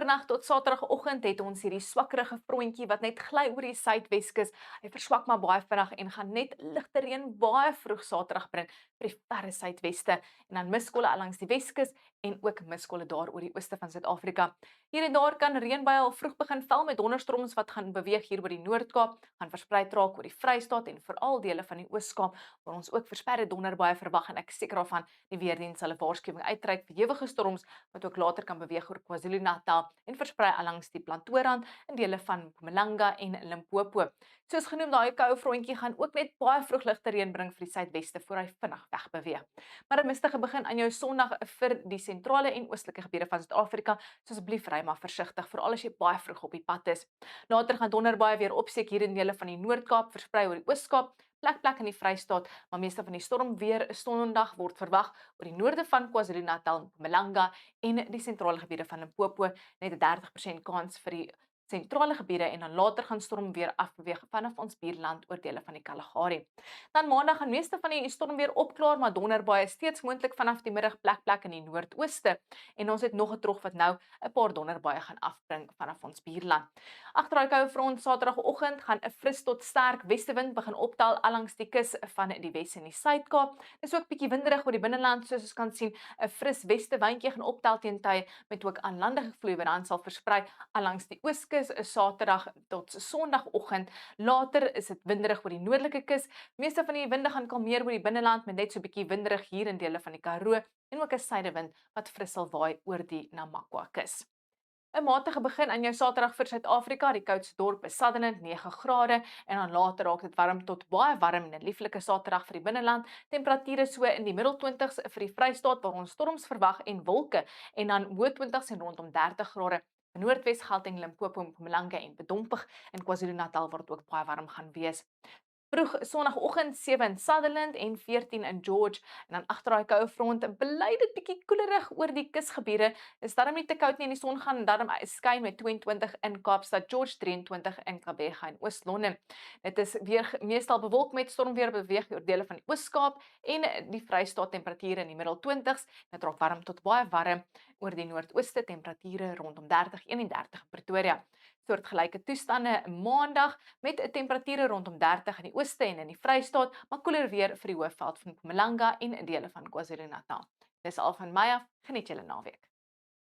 Gisternag tot Saterdagoggend het ons hierdie swakkerige frontjie wat net gly oor die Suidweskus. Hy verswak maar baie vinnig en gaan net ligte reën baie vroeg Saterdag bring vir die verre Suidweste en dan miskolle langs die Weskus en ook miskolle daar oor die ooste van Suid-Afrika. Hier en daar kan reënbuie al vroeg begin val met donderstorms wat gaan beweeg hier oor die Noord-Kaap, gaan versprei raak oor die Vrystaat en veral dele van die Oos-Kaap waar ons ook verspreide donderbuie verwag en ek is seker daarvan die weerdiens sal 'n waarskuwing uitreik vir ewige storms wat ook later kan beweeg oor KwaZulu-Natal en versprei langs die Plantooirand in dele van Mpumalanga en Limpopo. Soos genoem, daai koue frontjie gaan ook net baie vroeg ligte reën bring vir die Suidweste voor hy vinnig wegbeweeg. Maar 'n mistige begin aan jou Sondag vir die sentrale en oostelike gebiede van Suid-Afrika, so asseblief ry maar versigtig, veral as jy baie vroeg op die pad is. Later gaan donderbuie weer opsteek hier in dele van die Noord-Kaap, versprei oor die Oos-Kaap, plek in die Vrystaat, maar meeste van die storm weer Sondag word verwag oor die noorde van KwaZulu-Natal, Mpumalanga en die sentrale gebiede van Limpopo, net 'n 30% kans vir die sentrale gebiede en dan later gaan storm weer afbeweeg vanaf ons buurland oor dele van die Kalahari. Dan Maandag gaan meeste van die storm weer opklaar, maar donderbuie steeds moontlik vanaf die middag plek in die noordooste en ons het nog 'n trog wat nou 'n paar donderbuie gaan afbring vanaf ons buurland. Agter daai koue front Saterdagoggend gaan 'n fris tot sterk westewind begin optel langs die kus van die Wes en die Suid-Kaap. Dis ook bietjie winderig oor die binneland soos ons kan sien. 'n Fris weste windjie gaan optel teen tye met ook aanlandige vloei wat dan sal versprei langs die ooskus Saterdag tot Sondagoggend. Later is dit winderig oor die noordelike kus. Meeste van die winde gaan kalmeer oor die binneland met net so bietjie winderig hier in dele van die Karoo en ook 'n suidewind wat fris sal waai oor die Namakwa kus. 'n Matige begin aan jou Saterdag vir Suid-Afrika, die koudste dorp is Sutherland 9 grade en dan later raak dit warm tot baie warm en 'n lieflike Saterdag vir die binneland. Temperature so in die middel 20s vir die Vrystaat waar ons storms verwag en wolke en dan hoë 20s en rondom 30 grade. In Noordwes, Gauteng, Limpopo, Mpumalanga en Bedompig in KwaZulu-Natal waar dit ook baie warm gaan wees. Vroeg Sondagoggend 7 in Sutherland en 14 in George en dan agter daai koue front bly dit bietjie koelerig oor die kusgebiede. Is darm nie te koud nie en die son gaan darm skyn met 22 in Kaapstad, George 23 in Gqeberha en Oos-London. Dit is weer meestal bewolk met stormweer beweeg oor dele van die Oos-Kaap en die Vrystaat temperature in die middel 20s. Dit raak warm tot baie warm oor die noordooste temperature rondom 30, 31 in Pretoria. Soortgelyke toestande Maandag met 'n temperature rondom 30 in die ooste en in die Vrystaat, maar koeler weer vir die Hoëveld van Mpumalanga en dele van KwaZulu-Natal. Dis al van my af. Geniet julle naweek.